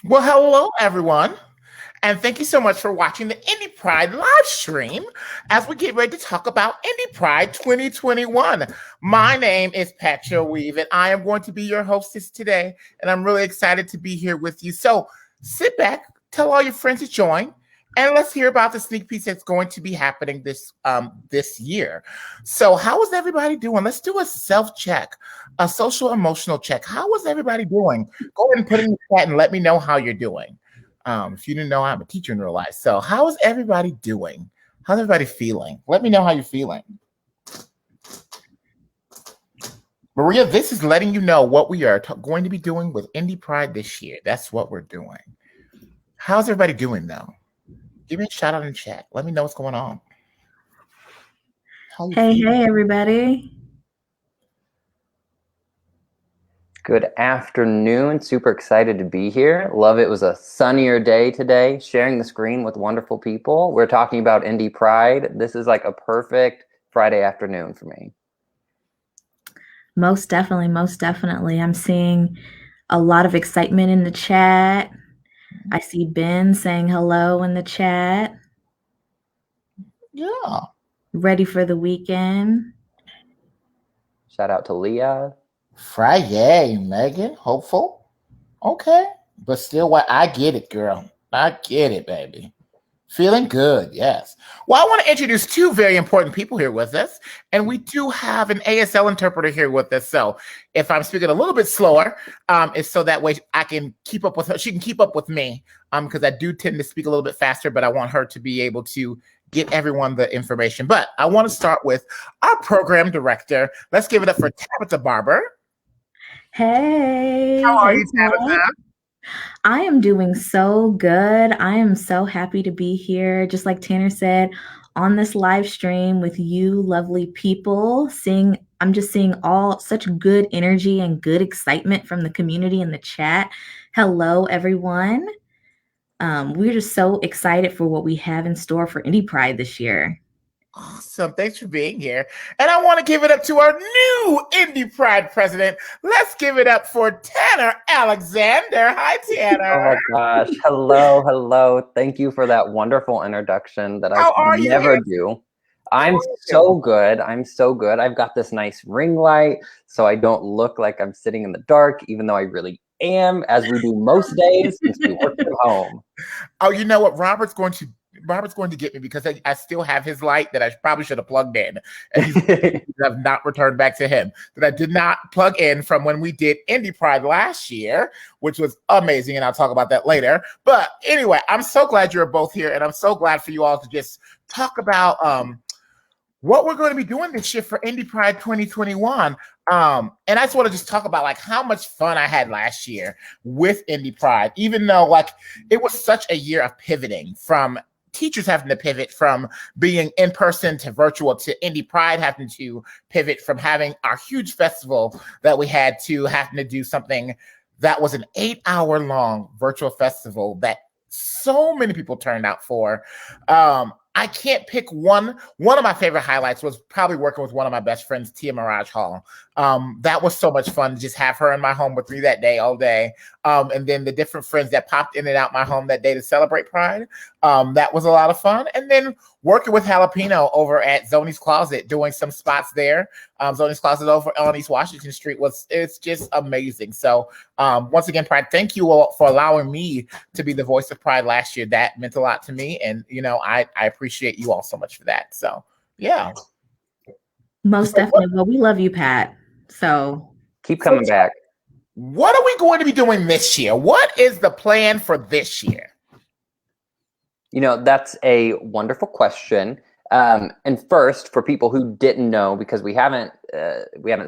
Well, hello, everyone. And thank you so much for watching the Indy Pride live stream as we get ready to talk about Indy Pride 2021. My name is Patricia Weave, and I am going to be your hostess today. And I'm really excited to be here with you. So sit back, tell all your friends to join, and let's hear about the sneak peek that's going to be happening this year. So, how is everybody doing? Let's do a self check, a social emotional check. How is everybody doing? Go ahead and put it in the chat and let me know how you're doing. If you didn't know, I'm a teacher in real life. So, how is everybody doing? How's everybody feeling? Let me know how you're feeling. Maria, this is letting you know what we are going to be doing with Indy Pride this year. That's what we're doing. How's everybody doing, though? Give me a shout out in chat. Let me know what's going on. Hey, everybody. Good afternoon. Super excited to be here. Love it was a sunnier day today, sharing the screen with wonderful people. We're talking about Indy Pride. This is like a perfect Friday afternoon for me. Most definitely. I'm seeing a lot of excitement in the chat. I see Ben saying hello in the chat. Yeah. Ready for the weekend. Shout out to Leah. Friday, Megan. Hopeful. Okay. But still, what I get it, girl. I get it, baby. Feeling good, yes. Well, I want to introduce two very important people here with us, and we do have an ASL interpreter here with us. So if I'm speaking a little bit slower, it's so that way I can keep up with her. She can keep up with me, because I do tend to speak a little bit faster, but I want her to be able to get everyone the information. But I want to start with our program director. Let's give it up for Tabitha Barber. Hey. How are you, Tabitha? I am doing so good. I am so happy to be here. Just like Tanner said, on this live stream with you lovely people, I'm just seeing all such good energy and good excitement from the community in the chat. Hello, everyone. We're just so excited for what we have in store for Indy Pride this year. Awesome. Thanks for being here. And I want to give it up to our new Indy Pride president. Let's give it up for Tanner Alexander. Hi, Tanner. Oh my gosh. Hello. Thank you for that wonderful introduction that How I never do. I'm so good. I've got this nice ring light so I don't look like I'm sitting in the dark, even though I really am, as we do most days since we work from home. Oh, you know what? Robert's going to get me because I still have his light that I probably should have plugged in. And I've not returned back to him. That I did not plug in from when we did Indy Pride last year, which was amazing. And I'll talk about that later. But anyway, I'm so glad you're both here. And I'm so glad for you all to just talk about what we're going to be doing this year for Indy Pride 2021. And I just want to just talk about like how much fun I had last year with Indy Pride, even though like it was such a year of pivoting from teachers having to pivot from being in person to virtual to Indy Pride having to pivot from having our huge festival that we had to having to do something that was an 8-hour long virtual festival that so many people turned out for. I can't pick one. One of my favorite highlights was probably working with one of my best friends, Tia Mirage Hall. That was so much fun to just have her in my home with me that day, all day. And then the different friends that popped in and out my home that day to celebrate Pride. That was a lot of fun. And then working with Jalapeno over at Zony's Closet, doing some spots there. Zony's Closet over on East Washington Street it's just amazing. So once again, Pride, thank you all for allowing me to be the voice of Pride last year. That meant a lot to me. And, you know, I appreciate you all so much for that. So, yeah. Most definitely. Well, we love you, Pat. So keep coming back. What are we going to be doing this year? What is the plan for this year? You know, that's a wonderful question. And first, for people who didn't know, because we haven't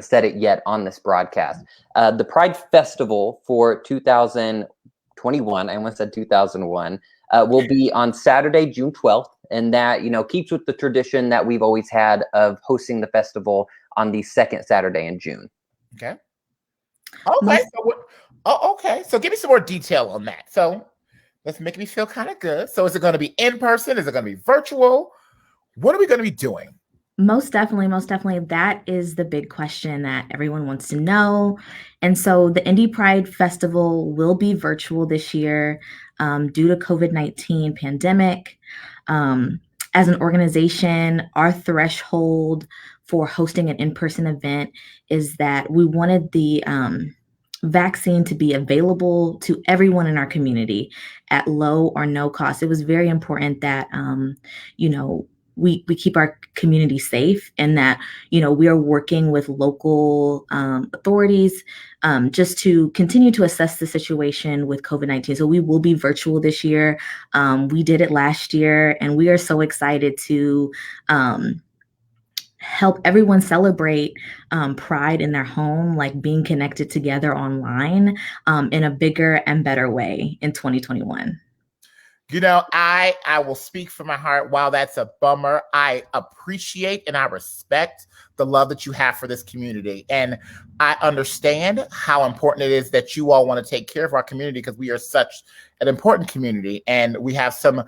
said it yet on this broadcast, the Pride Festival for 2021, I almost said 2001, will be on Saturday, June 12th. And that, you know, keeps with the tradition that we've always had of hosting the festival on the second Saturday in June. Okay. Okay. So give me some more detail on that. So let's make me feel kind of good. So is it going to be in person? Is it going to be virtual? What are we going to be doing? Most definitely, most definitely. That is the big question that everyone wants to know. And so the Indy Pride Festival will be virtual this year due to COVID-19 pandemic. Um, as an organization, our threshold for hosting an in-person event is that we wanted the vaccine to be available to everyone in our community at low or no cost. It was very important that, you know, we keep our community safe and that, you know, we are working with local authorities just to continue to assess the situation with COVID-19. So we will be virtual this year. We did it last year, and we are so excited to help everyone celebrate Pride in their home, like being connected together online in a bigger and better way in 2021. You know, I will speak from my heart. While that's a bummer, I appreciate and I respect the love that you have for this community. And I understand how important it is that you all want to take care of our community, because we are such an important community and we have some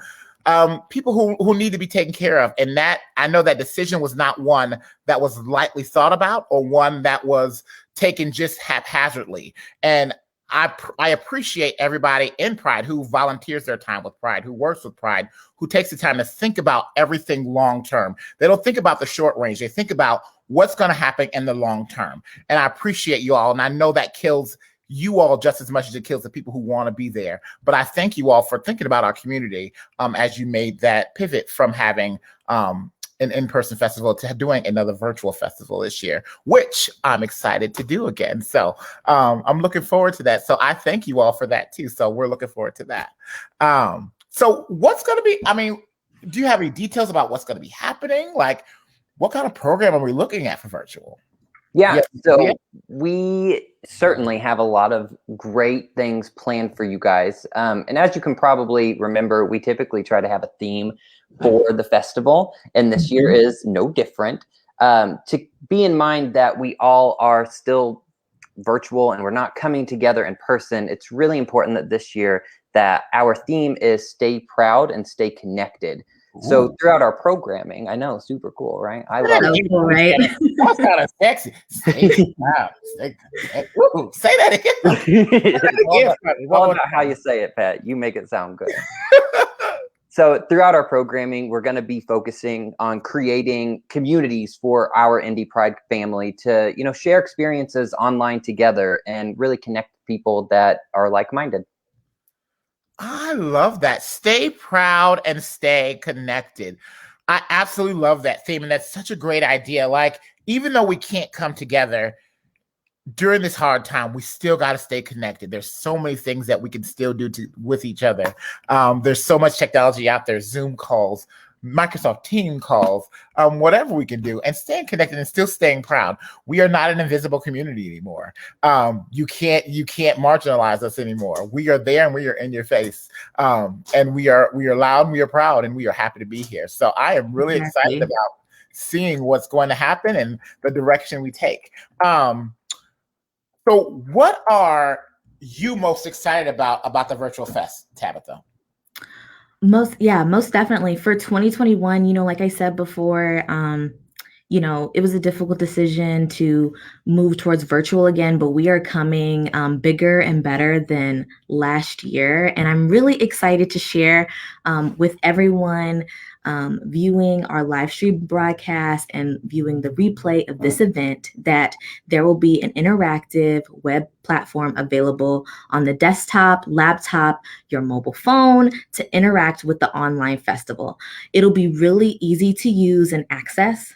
people who need to be taken care of. And that, I know that decision was not one that was lightly thought about or one that was taken just haphazardly. And I appreciate everybody in Pride who volunteers their time with Pride, who works with Pride, who takes the time to think about everything long term. They don't think about the short range. They think about what's going to happen in the long term. And I appreciate you all. And I know that kills you all just as much as it kills the people who want to be there. But I thank you all for thinking about our community as you made that pivot from having an in-person festival to doing another virtual festival this year, which I'm excited to do again. So I'm looking forward to that. So I thank you all for that too. So we're looking forward to that. So what's going to be, I mean, do you have any details about what's going to be happening? Like, what kind of program are we looking at for virtual? Yeah, so we certainly have a lot of great things planned for you guys. And as you can probably remember, we typically try to have a theme for the festival, and this year is no different. To be in mind that we all are still virtual and we're not coming together in person, it's really important that this year that our theme is stay proud and stay connected. So throughout our programming, I know, super cool, right? I love it. Cool, right? That's kind of sexy. Stay proud. Say that again. All about how you say it, Pat. You make it sound good. So throughout our programming, we're going to be focusing on creating communities for our Indy Pride family to, you know, share experiences online together and really connect people that are like-minded. I love that. Stay proud and stay connected. I absolutely love that theme. And that's such a great idea. Like, even though we can't come together during this hard time, we still got to stay connected. There's so many things that we can still do with each other. There's so much technology out there, Zoom calls, Microsoft Team calls, whatever we can do, and staying connected and still staying proud. We are not an invisible community anymore. You can't marginalize us anymore. We are there and we are in your face. And we are loud and we are proud and we are happy to be here. So I am really excited about seeing what's going to happen and the direction we take. So what are you most excited about the virtual fest, Tabitha? Most definitely. For 2021, you know, like I said before, you know, it was a difficult decision to move towards virtual again, but we are coming bigger and better than last year. And I'm really excited to share with everyone viewing our live stream broadcast and viewing the replay of this event that there will be an interactive web platform available on the desktop, laptop, your mobile phone to interact with the online festival. It'll be really easy to use and access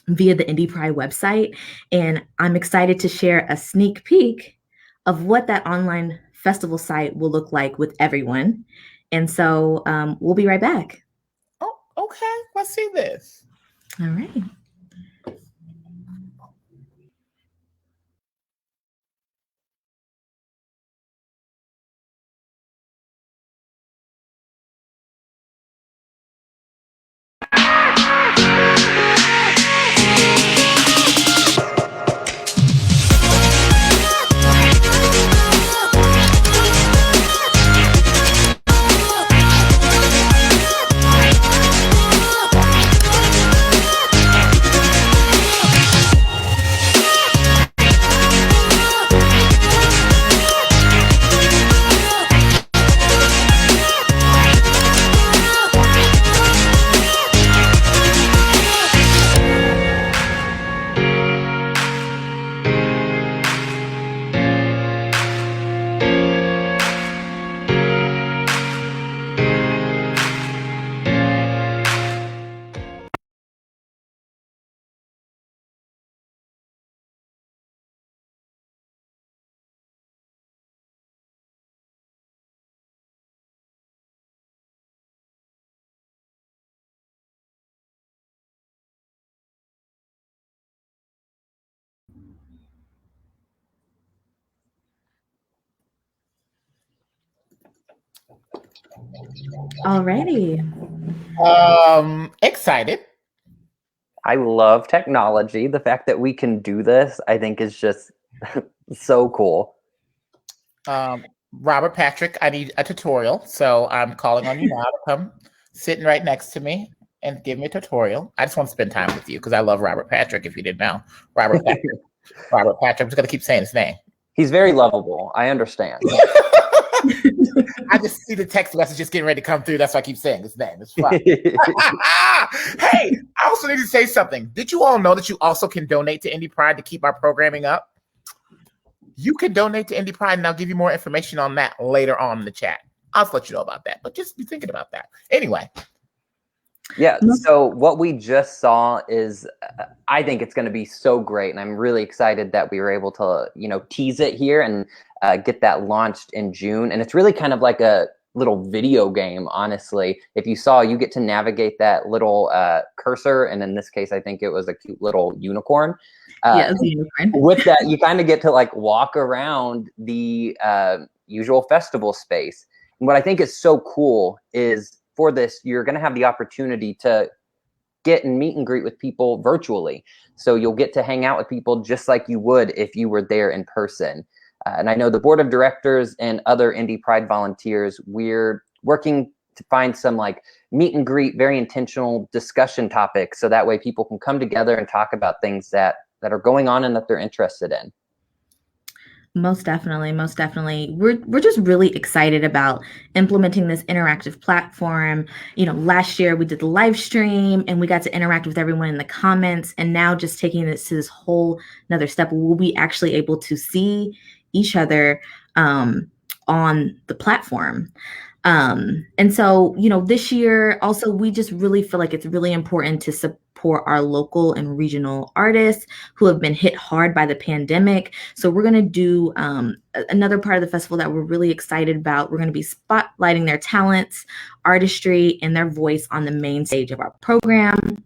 via the Indy Pride website. And I'm excited to share a sneak peek of what that online festival site will look like with everyone. And so we'll be right back. Oh, okay. Let's see this. All right. Alrighty. Excited. I love technology. The fact that we can do this, I think, is just so cool. Robert Patrick, I need a tutorial, so I'm calling on you now to come sitting right next to me and give me a tutorial. I just want to spend time with you because I love Robert Patrick, if you didn't know. Robert Patrick. Robert Patrick. I'm just going to keep saying his name. He's very lovable. I understand. I just see the text message just getting ready to come through. That's why I keep saying his name. It's fine. Hey, I also need to say something. Did you all know that you also can donate to Indy Pride to keep our programming up? You can donate to Indy Pride, and I'll give you more information on that later on in the chat. I'll just let you know about that, but just be thinking about that. Anyway. Yeah, so what we just saw is, I think it's going to be so great, and I'm really excited that we were able to, tease it here and get that launched in June. And it's really kind of like a little video game, honestly. If you saw, you get to navigate that little cursor, and in this case, I think it was a cute little unicorn. Yeah, it's a unicorn. With that, you kind of get to like walk around the usual festival space. And what I think is so cool is, for this, you're going to have the opportunity to get and meet and greet with people virtually. So you'll get to hang out with people just like you would if you were there in person. And I know the board of directors and other Indy Pride volunteers, we're working to find some like meet and greet, very intentional discussion topics. So that way people can come together and talk about things that are going on and that they're interested in. Most definitely. We're just really excited about implementing this interactive platform. Last year we did the live stream and we got to interact with everyone in the comments. And now just taking this to this whole another step, we'll be actually able to see each other on the platform. And so, this year also, we just really feel like it's really important to support our local and regional artists who have been hit hard by the pandemic. So we're going to do another part of the festival that we're really excited about. We're going to be spotlighting their talents, artistry, and their voice on the main stage of our program.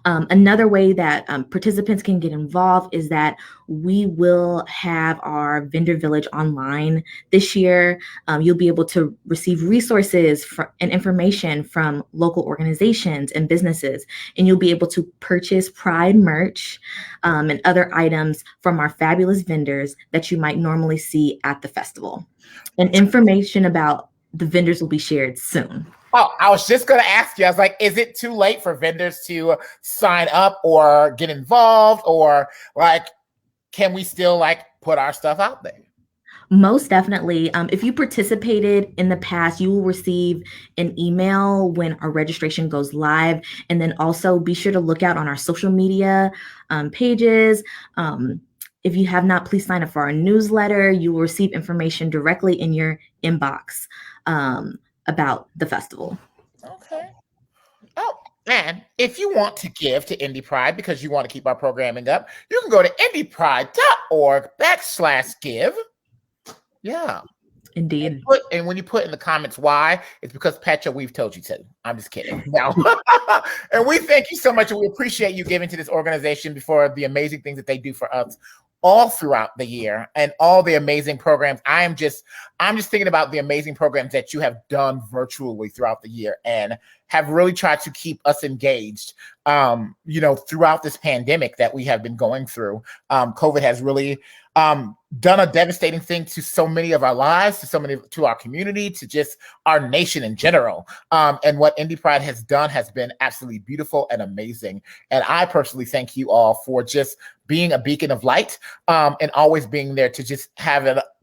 Another way that participants can get involved is that we will have our vendor village online this year. You'll be able to receive resources and information from local organizations and businesses, and you'll be able to purchase Pride merch and other items from our fabulous vendors that you might normally see at the festival. And information about the vendors will be shared soon. Oh, I was just going to ask you. I was like, is it too late for vendors to sign up or get involved, or like, can we still like put our stuff out there? Most definitely. If you participated in the past, you will receive an email when our registration goes live. And then also be sure to look out on our social media pages. If you have not, please sign up for our newsletter. You will receive information directly in your inbox about the festival. Okay. Oh, and if you want to give to Indy Pride because you want to keep our programming up, you can go to indypride.org/give. Yeah. Indeed. And when you put in the comments why, it's because Petra, we've told you to. I'm just kidding. No. And we thank you so much, and we appreciate you giving to this organization for the amazing things that they do for us all throughout the year and all the amazing programs. I'm just thinking about the amazing programs that you have done virtually throughout the year and have really tried to keep us engaged, throughout this pandemic that we have been going through. COVID has really done a devastating thing to so many of our lives, to our community, to just our nation in general. And what Indy Pride has done has been absolutely beautiful and amazing. And I personally thank you all for just being a beacon of light, and always being there to just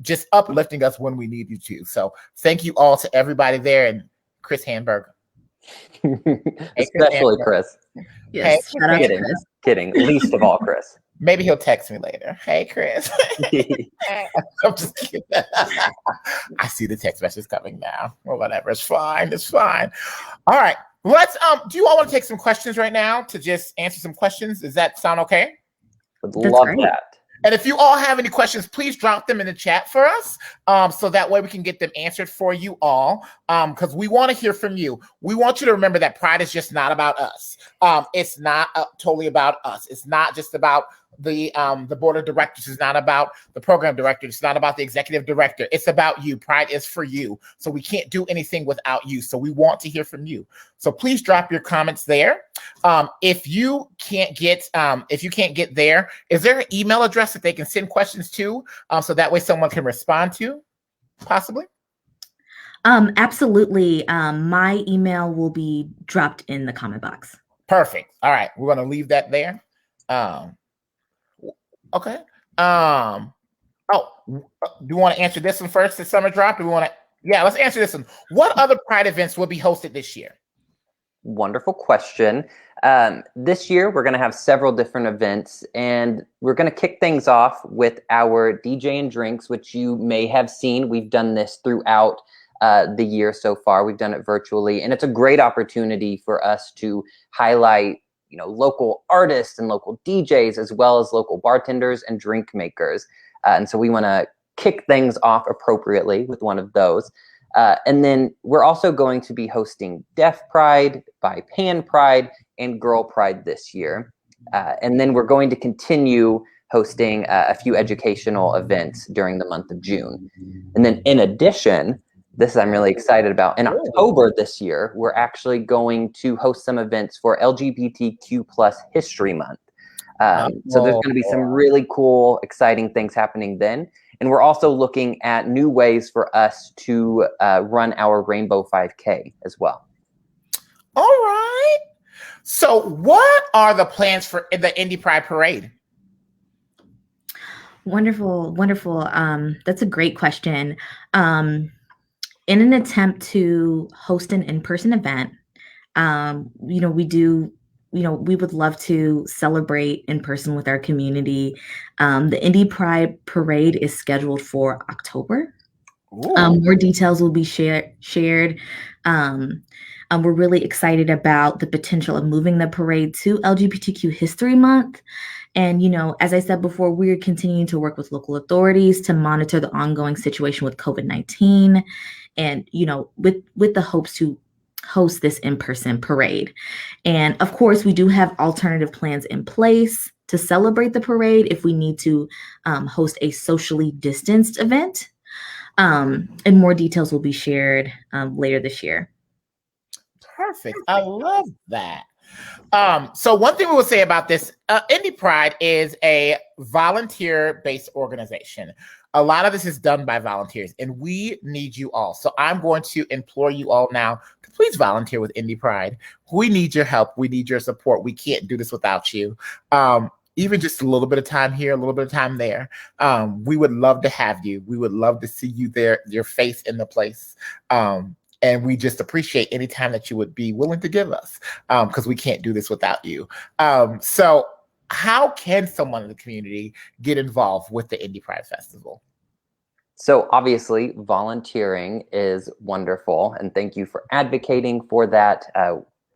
just uplifting us when we need you to. So thank you all to everybody there, and Chris Hamburg. Especially Chris. Yes. Hey, shout out to Chris. Kidding. Least of all, Chris. Maybe he'll text me later. Hey, Chris. I'm just kidding. I see the text message coming now. Or whatever. It's fine. All right. Let's do you all want to take some questions right now to just answer some questions? Does that sound okay? Would love that. And if you all have any questions, please drop them in the chat for us, so that way we can get them answered for you all, because we want to hear from you. We want you to remember that Pride is just not about us. It's not totally about us. It's not just about the board of directors. It's not about the program director. It's not about the executive director. It's about you. Pride is for you. So we can't do anything without you. So we want to hear from you. So please drop your comments there. If you can't get there, is there an email address that they can send questions to, so that way someone can respond to, possibly? Absolutely. My email will be dropped in the comment box. Perfect. All right. We're going to leave that there. Okay. Do you want to answer this one first, the summer drop? Yeah, let's answer this one. What other Pride events will be hosted this year? Wonderful question. This year, we're going to have several different events, and we're going to kick things off with our DJ and drinks, which you may have seen. We've done this throughout the year so far. We've done it virtually, and it's a great opportunity for us to highlight, local artists and local DJs, as well as local bartenders and drink makers. And so we want to kick things off appropriately with one of those. And then we're also going to be hosting Deaf Pride, Pan Pride, and Girl Pride this year. And then we're going to continue hosting a few educational events during the month of June. And then in addition, this I'm really excited about. In October this year, we're actually going to host some events for LGBTQ plus History Month. So there's going to be some really cool, exciting things happening then. And we're also looking at new ways for us to run our Rainbow 5K as well. All right. So what are the plans for the Indy Pride Parade? Wonderful. That's a great question. In an attempt to host an in-person event, we would love to celebrate in person with our community. The Indy Pride Parade is scheduled for October. More details will be shared. We're really excited about the potential of moving the parade to LGBTQ History Month. And, as I said before, we're continuing to work with local authorities to monitor the ongoing situation with COVID-19 and, with the hopes to host this in-person parade. And of course, we do have alternative plans in place to celebrate the parade if we need to host a socially distanced event. And more details will be shared later this year. Perfect. I love that. So one thing we will say about this, Indy Pride is a volunteer-based organization. A lot of this is done by volunteers, and we need you all. So I'm going to implore you all now to please volunteer with Indy Pride. We need your help. We need your support. We can't do this without you. Even just a little bit of time here, a little bit of time there. We would love to have you. We would love to see you there, your face in the place. And we just appreciate any time that you would be willing to give us, because we can't do this without you. So how can someone in the community get involved with the Indy Pride Festival? So obviously, volunteering is wonderful, and thank you for advocating for that.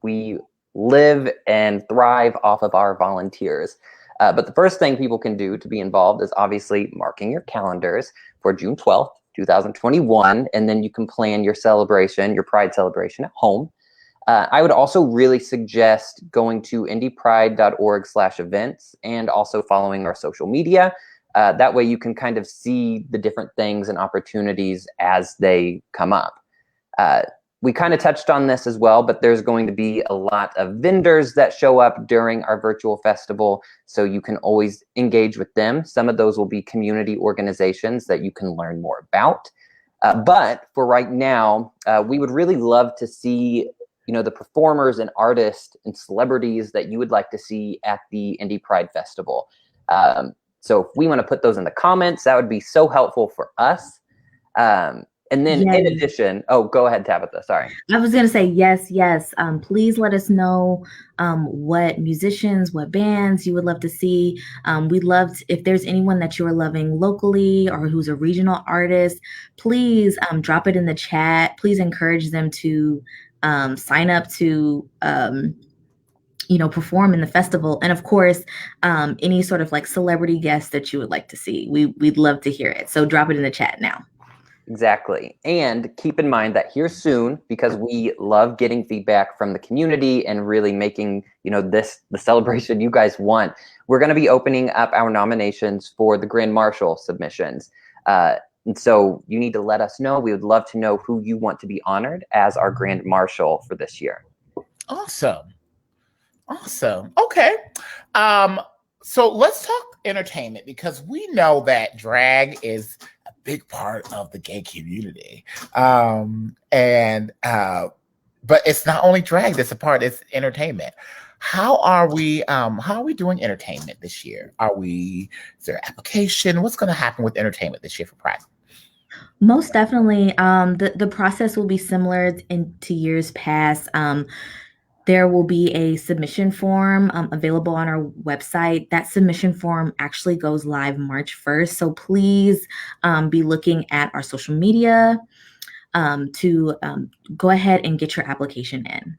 We live and thrive off of our volunteers. But the first thing people can do to be involved is obviously marking your calendars for June 12th, 2021, and then you can plan your celebration, your Pride celebration at home. I would also really suggest going to indypride.org/events and also following our social media. That way you can kind of see the different things and opportunities as they come up. We kind of touched on this as well, but there's going to be a lot of vendors that show up during our virtual festival, so you can always engage with them. Some of those will be community organizations that you can learn more about. But for right now, we would really love to see, the performers and artists and celebrities that you would like to see at the Indy Pride Festival. So if we want to put those in the comments, that would be so helpful for us. And then in addition, go ahead, Tabitha, sorry. I was going to say, yes. Please let us know what musicians, what bands you would love to see. We'd love if there's anyone that you are loving locally or who's a regional artist, please drop it in the chat. Please encourage them to sign up to perform in the festival. And of course, any sort of like celebrity guests that you would like to see. We'd love to hear it. So drop it in the chat now. Exactly. And keep in mind that here soon, because we love getting feedback from the community and really making, this the celebration you guys want, we're going to be opening up our nominations for the Grand Marshal submissions. And so you need to let us know. We would love to know who you want to be honored as our Grand Marshal for this year. Awesome. Okay. So let's talk entertainment, because we know that drag is a big part of the gay community. But it's not only drag that's a part, it's entertainment. How are we doing entertainment this year? Is there an application? What's going to happen with entertainment this year for Pride? Most definitely. The process will be similar to years past. There will be a submission form available on our website. That submission form actually goes live March 1st. So please be looking at our social media to go ahead and get your application in.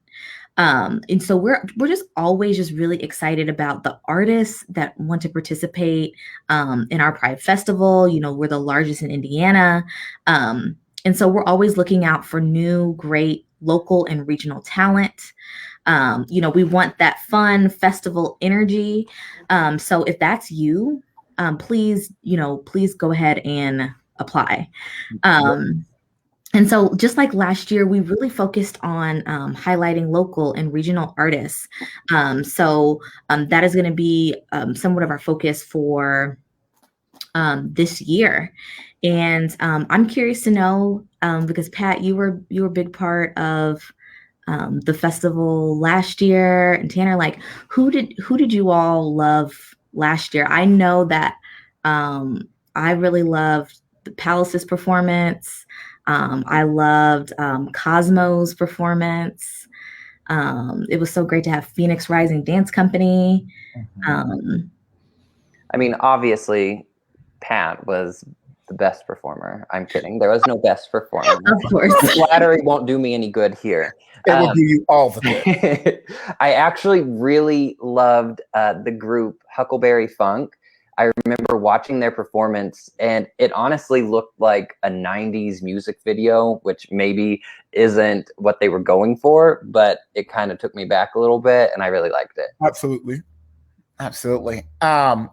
And so we're just always just really excited about the artists that want to participate in our Pride Festival. We're the largest in Indiana. And so we're always looking out for new, great local and regional talent. We want that fun festival energy. So if that's you, please go ahead and apply. And so just like last year, we really focused on highlighting local and regional artists. So that is going to be somewhat of our focus for this year. And I'm curious to know, because Pat, you were a big part of the festival last year, and Tanner, like who did you all love last year? I know that I really loved the Palace's performance. I loved Cosmo's performance. It was so great to have Phoenix Rising Dance Company. I mean, obviously, Pat was the best performer. I'm kidding. There was no best performer. Of course. Flattery won't do me any good here. It will do you all the good. I actually really loved the group Huckleberry Funk. I remember watching their performance, and it honestly looked like a 90s music video, which maybe isn't what they were going for, but it kind of took me back a little bit, and I really liked it. Absolutely. One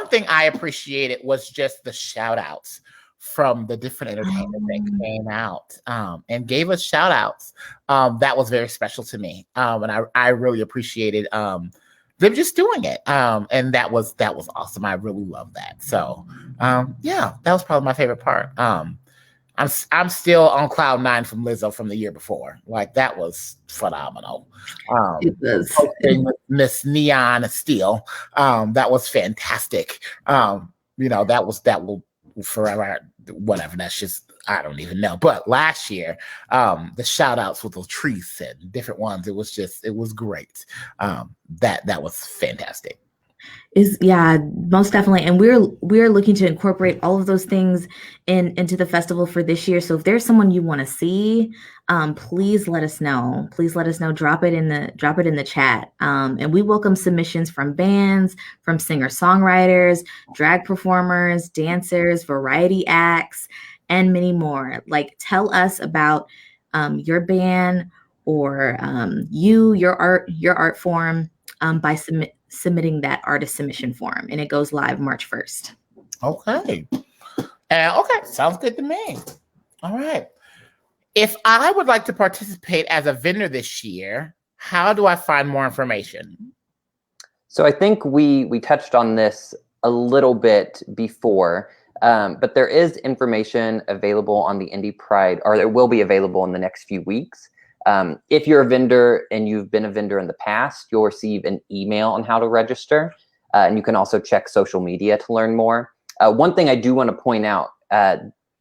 thing I appreciated was just the shout outs from the different entertainment that came out and gave us shout outs. That was very special to me. And I really appreciated them just doing it. And that was awesome. I really love that. So that was probably my favorite part. I'm still on cloud 9 from Lizzo from the year before. Like, that was phenomenal. It was. Miss Neon Steel. That was fantastic. That will forever, whatever. That's just, I don't even know. But last year, the shout outs with Latrice and different ones, it was great. That was fantastic. Most definitely. And we're looking to incorporate all of those things into the festival for this year. So if there's someone you want to see, please let us know. Drop it in the chat. And we welcome submissions from bands, from singer-songwriters, drag performers, dancers, variety acts, and many more. Like, tell us about your band or your art form by submitting that artist submission form, and it goes live March 1st. Okay. Sounds good to me. All right. If I would like to participate as a vendor this year, how do I find more information? So I think we touched on this a little bit before, but there is information available on the Indy Pride, or it will be available in the next few weeks. If you're a vendor and you've been a vendor in the past, you'll receive an email on how to register. And you can also check social media to learn more. One thing I do want to point out,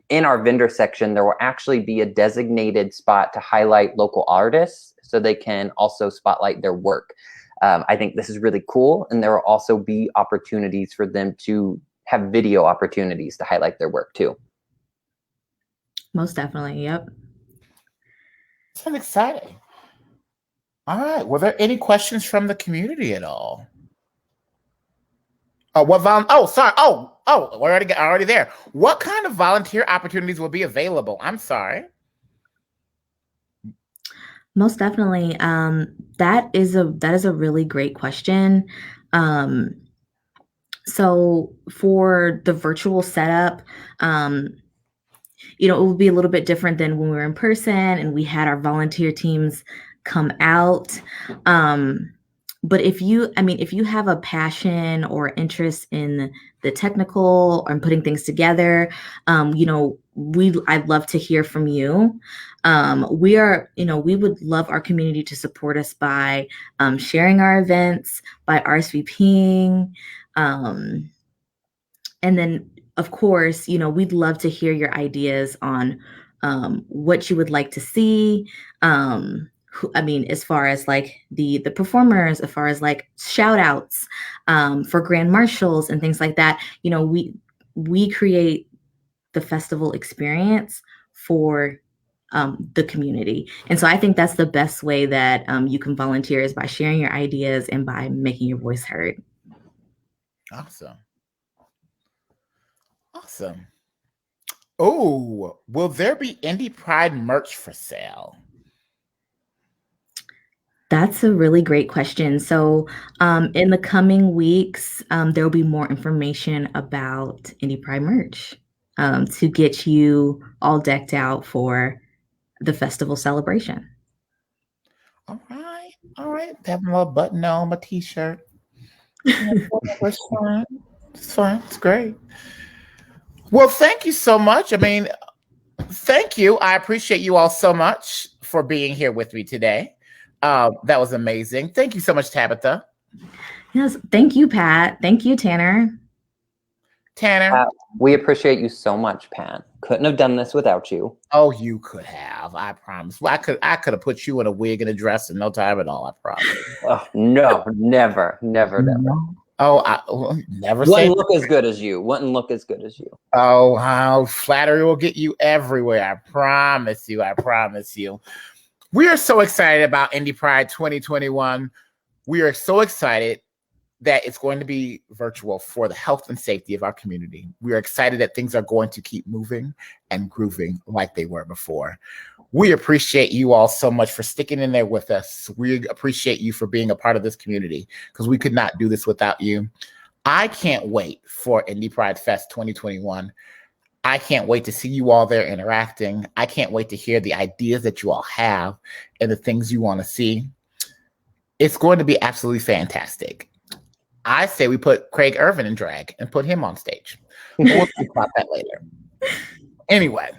in our vendor section, there will actually be a designated spot to highlight local artists so they can also spotlight their work. I think this is really cool. And there will also be opportunities for them to have video opportunities to highlight their work too. Most definitely. Yep. Sounds exciting. All right. Were there any questions from the community at all? Sorry. we're already there. What kind of volunteer opportunities will be available? I'm sorry. Most definitely. That is a really great question. So for the virtual setup, it will be a little bit different than when we were in person and we had our volunteer teams come out. But if you have a passion or interest in the technical or in putting things together, I'd love to hear from you. We would love our community to support us by sharing our events, by RSVPing, and then of course, we'd love to hear your ideas on what you would like to see. As far as like the performers, as far as like shout outs for grand marshals and things like that, we create the festival experience for the community. And so I think that's the best way that you can volunteer is by sharing your ideas and by making your voice heard. Awesome. Oh, will there be Indy Pride merch for sale? That's a really great question. So in the coming weeks, there will be more information about Indy Pride merch to get you all decked out for the festival celebration. All right. Have a little button on my t-shirt. It's fine. It's great. Well, thank you so much. Thank you. I appreciate you all so much for being here with me today. That was amazing. Thank you so much, Tabitha. Yes, thank you, Pat. Thank you, Tanner. We appreciate you so much, Pat. Couldn't have done this without you. Oh, you could have. I promise. Well, I could have put you in a wig and a dress in no time at all. I promise. Oh, no, never. Oh, never. Wouldn't look as good as you. Oh, how flattery will get you everywhere. I promise you. We are so excited about Indy Pride 2021. We are so excited that it's going to be virtual for the health and safety of our community. We are excited that things are going to keep moving and grooving like they were before. We appreciate you all so much for sticking in there with us. We appreciate you for being a part of this community because we could not do this without you. I can't wait for Indy Pride Fest 2021. I can't wait to see you all there interacting. I can't wait to hear the ideas that you all have and the things you want to see. It's going to be absolutely fantastic. I say we put Craig Irvin in drag and put him on stage. We'll talk about that later. Anyway.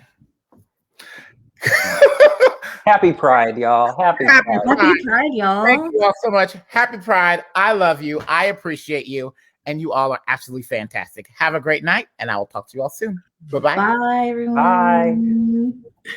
Happy Pride, y'all. Happy Pride, y'all. Thank you all so much. Happy Pride. I love you. I appreciate you. And you all are absolutely fantastic. Have a great night, and I will talk to you all soon. Bye-bye. Bye, everyone. Bye.